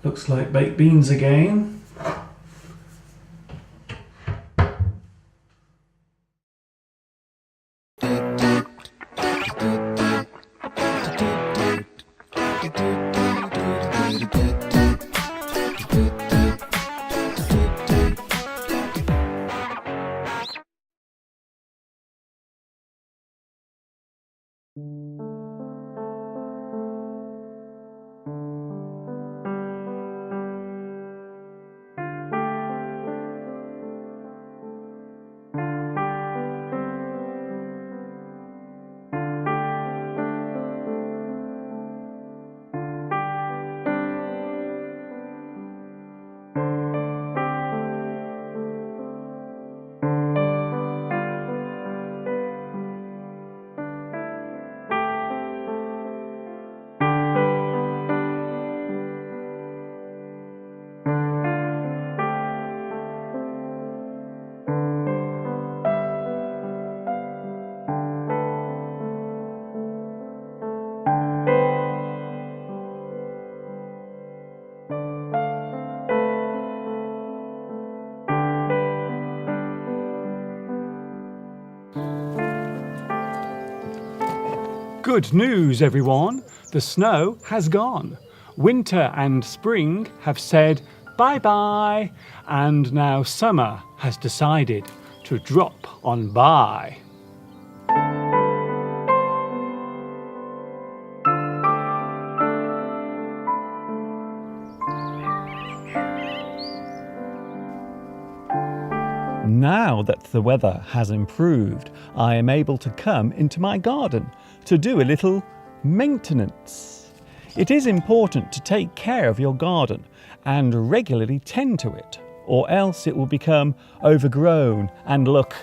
Looks like baked beans again. Good news, everyone! The snow has gone. Winter and spring have said bye-bye, and now summer has decided to drop on by. Now that the weather has improved, I am able to come into my garden to do a little maintenance. It is important to take care of your garden and regularly tend to it, or else it will become overgrown and look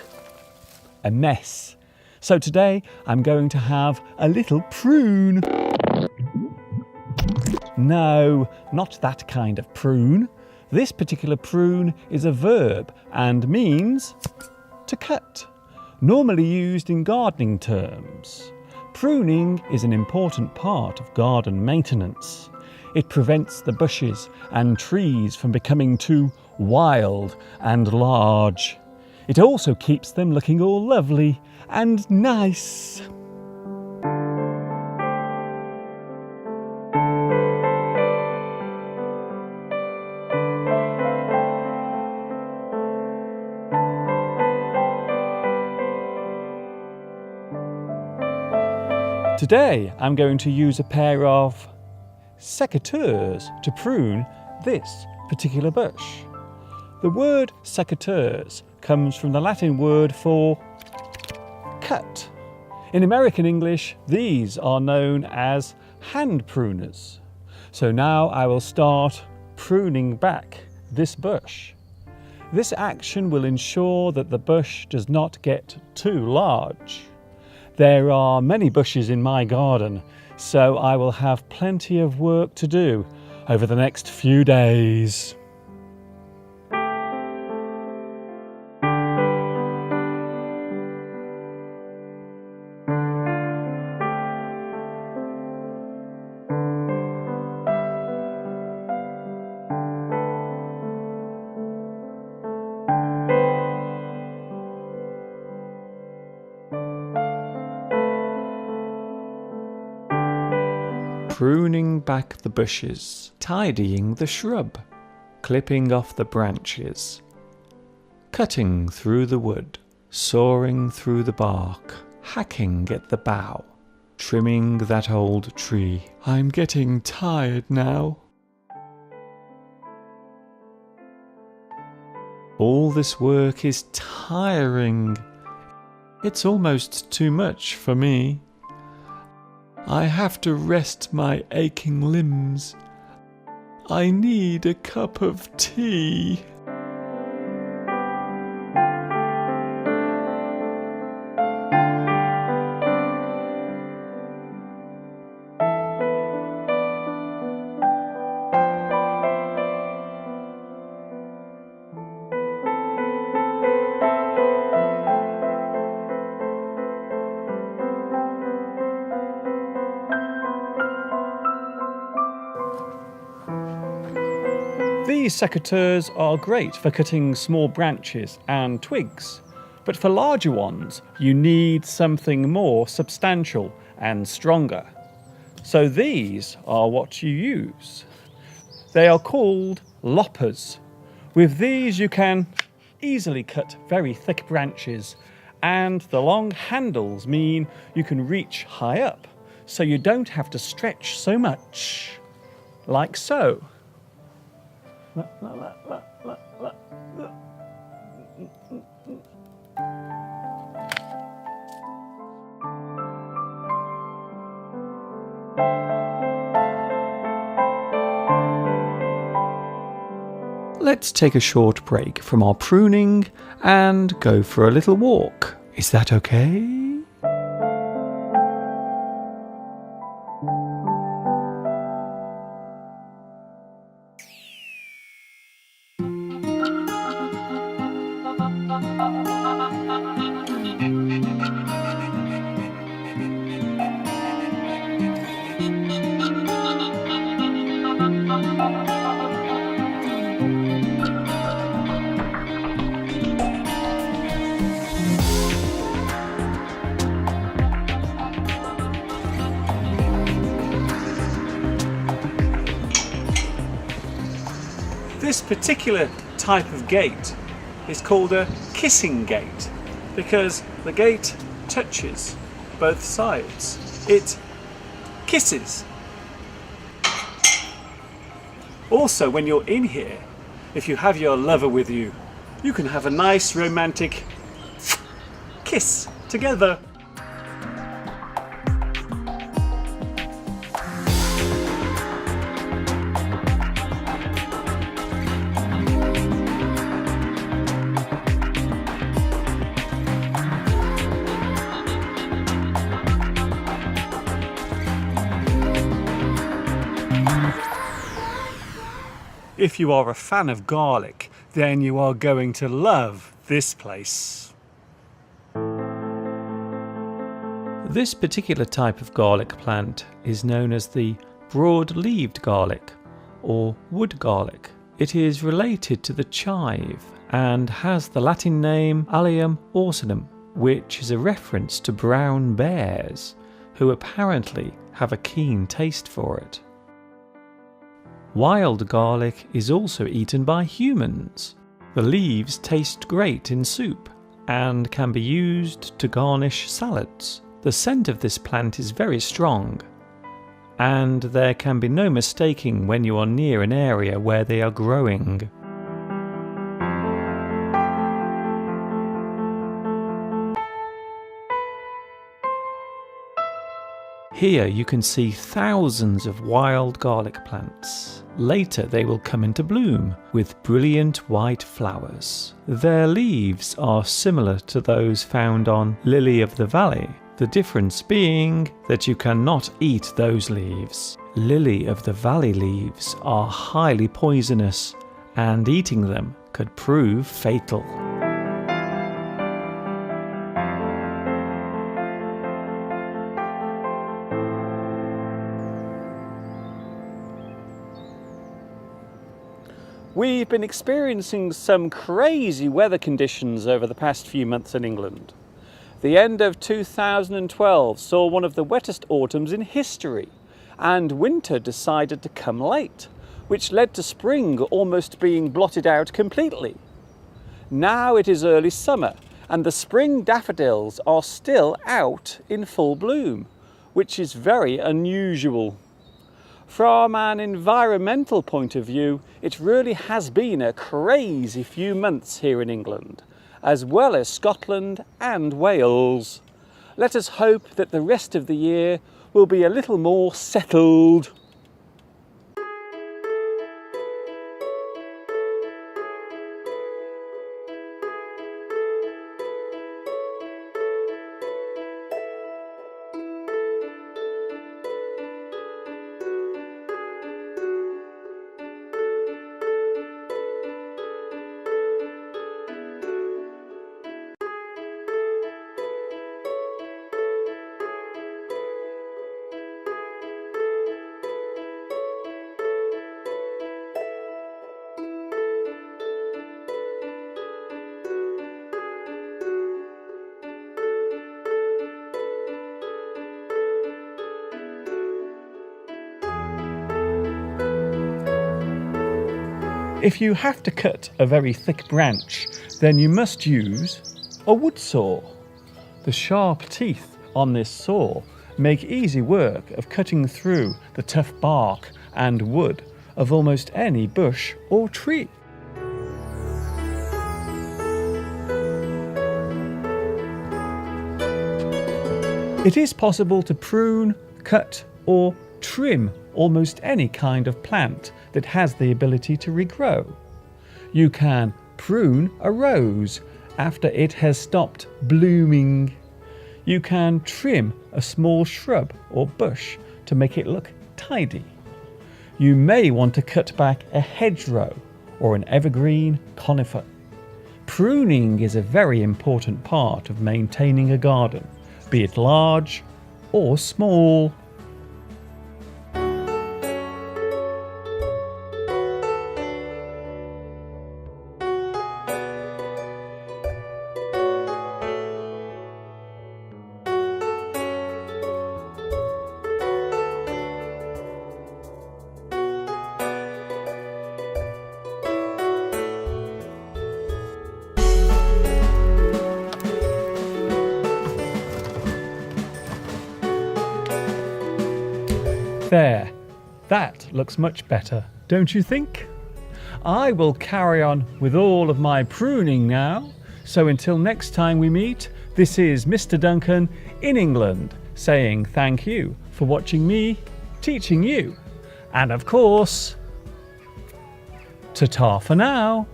a mess. So today I'm going to have a little prune. No, not that kind of prune. This particular prune is a verb and means to cut, normally used in gardening terms. Pruning is an important part of garden maintenance. It prevents the bushes and trees from becoming too wild and large. It also keeps them looking all lovely and nice. Today I'm going to use a pair of secateurs to prune this particular bush. The word secateurs comes from the Latin word for cut. In American English, these are known as hand pruners. So now I will start pruning back this bush. This action will ensure that the bush does not get too large. There are many bushes in my garden, so I will have plenty of work to do over the next few days. Pruning back the bushes, tidying the shrub, clipping off the branches, cutting through the wood, sawing through the bark, hacking at the bough, trimming that old tree. I'm getting tired now. All this work is tiring. It's almost too much for me. I have to rest my aching limbs. I need a cup of tea. These secateurs are great for cutting small branches and twigs, but for larger ones you need something more substantial and stronger. So these are what you use. They are called loppers. With these you can easily cut very thick branches, and the long handles mean you can reach high up, so you don't have to stretch so much. Like so. Let's take a short break from our pruning and go for a little walk. Is that okay? This particular type of gate is called a kissing gate because the gate touches both sides. It kisses. Also, when you're in here, if you have your lover with you, you can have a nice romantic kiss together. If you are a fan of garlic, then you are going to love this place. This particular type of garlic plant is known as the broad-leaved garlic or wood garlic. It is related to the chive and has the Latin name Allium ursinum, which is a reference to brown bears who apparently have a keen taste for it. Wild garlic is also eaten by humans. The leaves taste great in soup and can be used to garnish salads. The scent of this plant is very strong, and there can be no mistaking when you are near an area where they are growing. Here you can see thousands of wild garlic plants. Later they will come into bloom with brilliant white flowers. Their leaves are similar to those found on lily of the valley, the difference being that you cannot eat those leaves. Lily of the valley leaves are highly poisonous, and eating them could prove fatal. We've been experiencing some crazy weather conditions over the past few months in England. The end of 2012 saw one of the wettest autumns in history, and winter decided to come late, which led to spring almost being blotted out completely. Now it is early summer, and the spring daffodils are still out in full bloom, which is very unusual. From an environmental point of view, it really has been a crazy few months here in England, as well as Scotland and Wales. Let us hope that the rest of the year will be a little more settled. If you have to cut a very thick branch, then you must use a wood saw. The sharp teeth on this saw make easy work of cutting through the tough bark and wood of almost any bush or tree. It is possible to prune, cut or trim almost any kind of plant that has the ability to regrow. You can prune a rose after it has stopped blooming. You can trim a small shrub or bush to make it look tidy. You may want to cut back a hedgerow or an evergreen conifer. Pruning is a very important part of maintaining a garden, be it large or small. There, that looks much better, don't you think? I will carry on with all of my pruning now, so until next time we meet, this is Mr. Duncan in England saying thank you for watching me teaching you. And of course, ta-ta for now.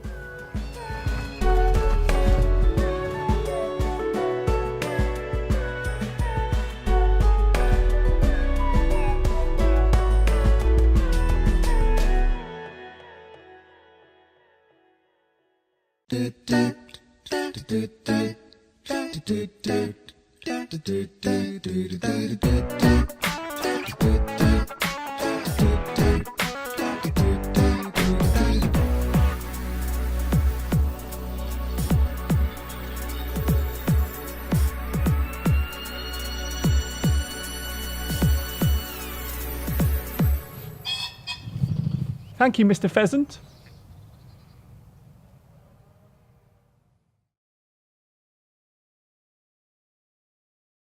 Thank you, Mr. Pheasant.